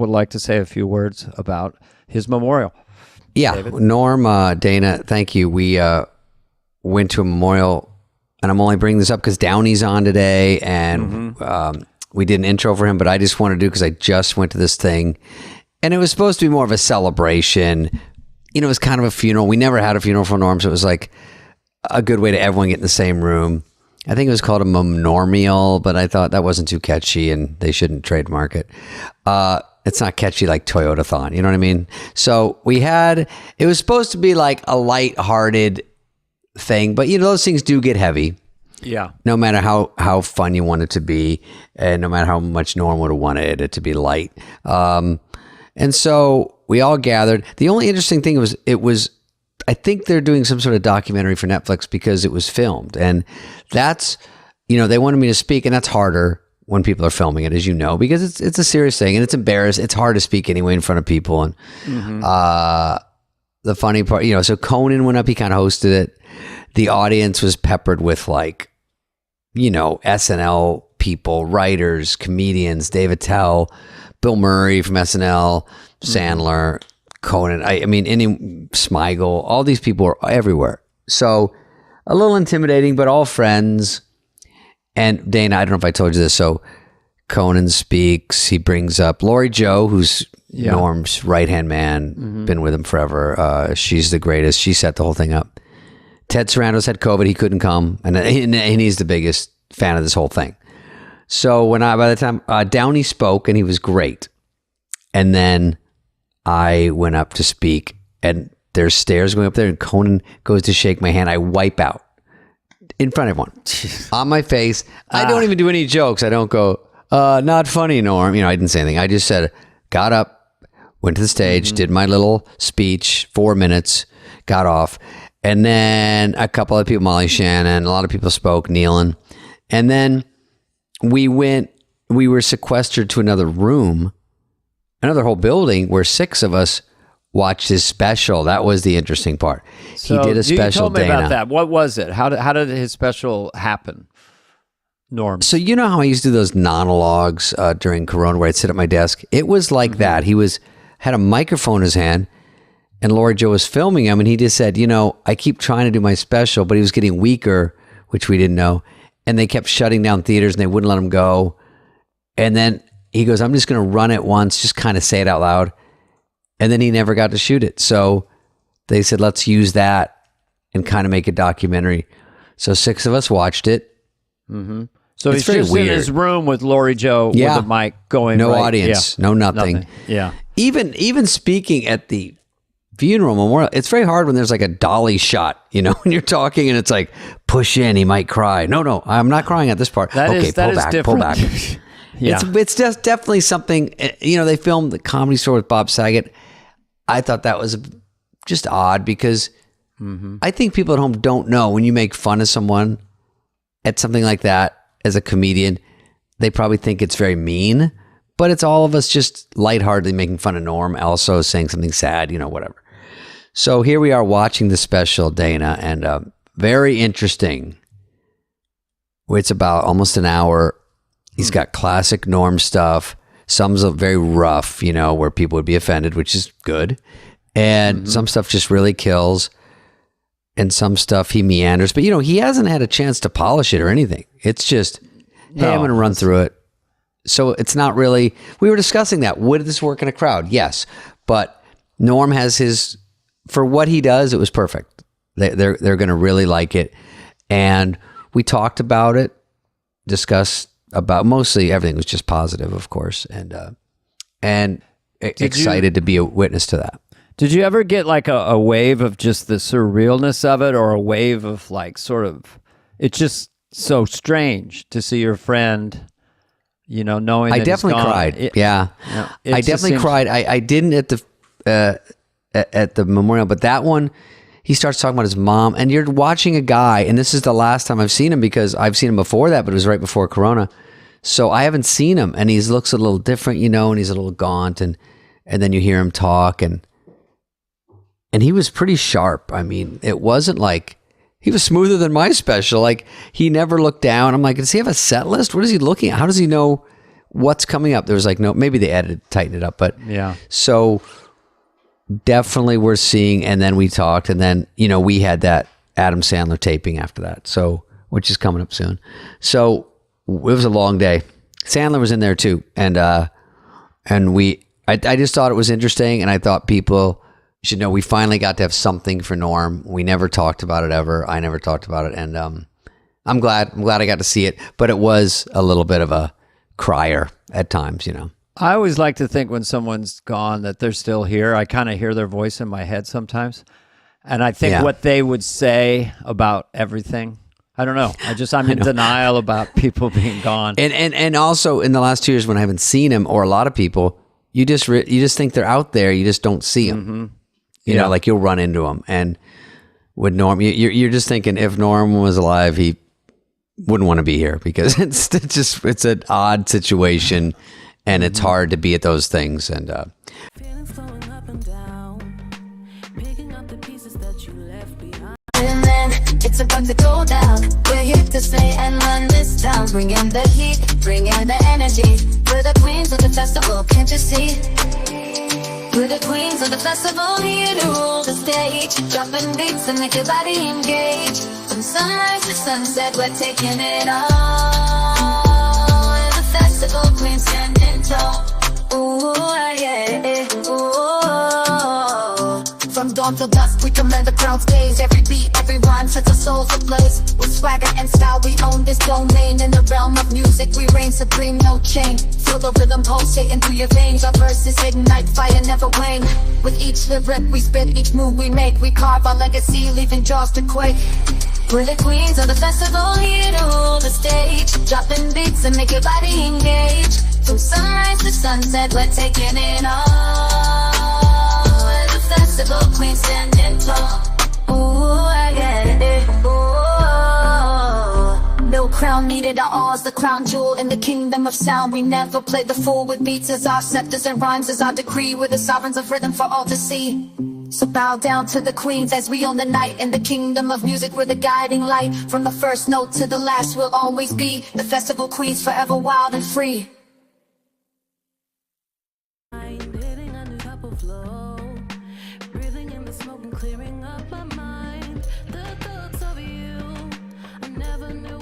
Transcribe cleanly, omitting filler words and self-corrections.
would like to say a few words about his memorial. Yeah, David? Norm, Dana, thank you. We went to a memorial, and I'm only bringing this up because Downey's on today, and we did an intro for him, but I just wanted to do because I just went to this thing, and it was supposed to be more of a celebration. You know, it was kind of a funeral. We never had a funeral for Norm, so it was like a good way to everyone get in the same room. I think it was called a memorial, but I thought that wasn't too catchy, and they shouldn't trademark it. It's not catchy like Toyotathon, you know what I mean? So it was supposed to be like a light-hearted thing, but you know, those things do get heavy. Yeah. No matter how fun you want it to be, and no matter how much Norm would have wanted it to be light. And so we all gathered. The only interesting thing was, I think they're doing some sort of documentary for Netflix because it was filmed. And that's, you know, they wanted me to speak, and that's harder when people are filming it, as you know, because it's a serious thing, and it's embarrassing. It's hard to speak anyway in front of people. And the funny part, you know, so Conan went up, he kind of hosted it. The audience was peppered with, like, you know, SNL people, writers, comedians, Dave Attell, Bill Murray from SNL, Sandler, Conan. I mean, Smigel, all these people are everywhere. So a little intimidating, but all friends. And Dana, I don't know if I told you this. So Conan speaks. He brings up Lori Joe, who's Norm's right-hand man, been with him forever. She's the greatest. She set the whole thing up. Ted Sarandos had COVID. He couldn't come. And he's the biggest fan of this whole thing. So by the time Downey spoke, and he was great. And then I went up to speak, and there's stairs going up there, and Conan goes to shake my hand. I wipe out in front of everyone on my face. I don't even do any jokes. I don't go, not funny, Norm. You know, I didn't say anything. I just said, got up, went to the stage, did my little speech, 4 minutes, got off. And then a couple of people, Molly Shannon, a lot of people spoke, kneeling. And then we were sequestered to another room, another whole building where 6 of us watched his special. That was the interesting part. So he did a special, you told me Dana. about that. What was it? How did his special happen, Norm? So you know how I used to do those monologues during Corona where I'd sit at my desk? It was like that. He had a microphone in his hand, and Lori Joe was filming him, and he just said, you know, I keep trying to do my special, but he was getting weaker, which we didn't know, and they kept shutting down theaters, and they wouldn't let him go. And then he goes, I'm just going to run it once, just kind of say it out loud. And then he never got to shoot it. So they said, let's use that and kind of make a documentary. So 6 of us watched it. So It's he's very just weird. in his room with Lori Joe with a mic going. No right. audience, no nothing. Yeah. Even speaking at the funeral memorial, it's very hard when there's like a dolly shot, you know, when you're talking and it's like, push in, he might cry. No, I'm not crying at this part. That is different. Pull back. Yeah. It's just definitely something, you know, they filmed the Comedy Store with Bob Saget. I thought that was just odd because I think people at home don't know when you make fun of someone at something like that as a comedian, they probably think it's very mean, but it's all of us just lightheartedly making fun of Norm, also saying something sad, you know, whatever. So here we are watching the special, Dana, and very interesting. It's about almost an hour. He's got classic Norm stuff. Some's very rough, you know, where people would be offended, which is good. And some stuff just really kills. And some stuff he meanders. But, you know, he hasn't had a chance to polish it or anything. It's just, hey, I'm going to run through it. So it's not really, we were discussing that. Would this work in a crowd? Yes. But Norm has his, for what he does, it was perfect. They're going to really like it. And we talked about it, discussed about, mostly everything was just positive, of course, and excited to be a witness to that. Did you ever get like a wave of just the surrealness of it, or a wave of like sort of, it's just so strange to see your friend, you know, knowing that I definitely cried. I definitely cried. I didn't at the memorial, but that one, he starts talking about his mom, and you're watching a guy, and this is the last time I've seen him because I've seen him before that, but it was right before Corona. So I haven't seen him, and he looks a little different, you know, and he's a little gaunt, and then you hear him talk, and he was pretty sharp. I mean, it wasn't like, he was smoother than my special. Like, he never looked down. I'm like, does he have a set list? What is he looking at? How does he know what's coming up? There was like, no, maybe they tightened it up, but Yeah. So definitely we're seeing, and then we talked, and then, we had that Adam Sandler taping after that. So, which is coming up soon. So it was a long day. Sandler was in there too. And I just thought it was interesting. And I thought people should know we finally got to have something for Norm. We never talked about it ever. I never talked about it. And, I'm glad I got to see it, but it was a little bit of a crier at times, I always like to think when someone's gone that they're still here. I kind of hear their voice in my head sometimes. And I think what they would say about everything, I don't know. I'm in denial about people being gone. And also in the last 2 years when I haven't seen him, or a lot of people, you just think they're out there. You just don't see them. Mm-hmm. You know, like you'll run into them. And with Norm, you're just thinking if Norm was alive, he wouldn't want to be here because it's an odd situation, and it's hard to be at those things. And Feelings flowing up and down, picking up the pieces that you left behind. And then it's about to go down. We're here to stay and run this town. Bring in the heat, bring in the energy. We're the queens of the festival, can't you see? We're the queens of the festival, here to rule the stage. Dropping beats and make your body engage. From sunrise to sunset, we're taking it all. We're the festival queens standing tall. Ooh, yeah, ooh. From dawn till dusk, we command the crowd's gaze. Every beat, every rhyme sets our souls ablaze. With swagger and style, we own this domain. In the realm of music, we reign supreme, no chain. Feel the rhythm pulsating through your veins. Our verses ignite, fire never wane. With each lyric we spit, each move we make, we carve our legacy, leaving jaws to quake. We're the queens of the festival, here to rule the stage. Dropping beats and make your body engage. From sunrise to sunset, we're taking it all. We're the festival queens standing tall. Ooh, I get it. Ooh. No crown needed, our all's the crown jewel in the kingdom of sound. We never play the fool with beats as our scepters and rhymes as our decree. We're the sovereigns of rhythm for all to see. So bow down to the queens as we own the night. In the kingdom of music, we're the guiding light. From the first note to the last, we'll always be the festival queens, forever wild and free. Hitting a new cup of flow, breathing in the smoke and clearing up my mind. The thoughts of you, I never knew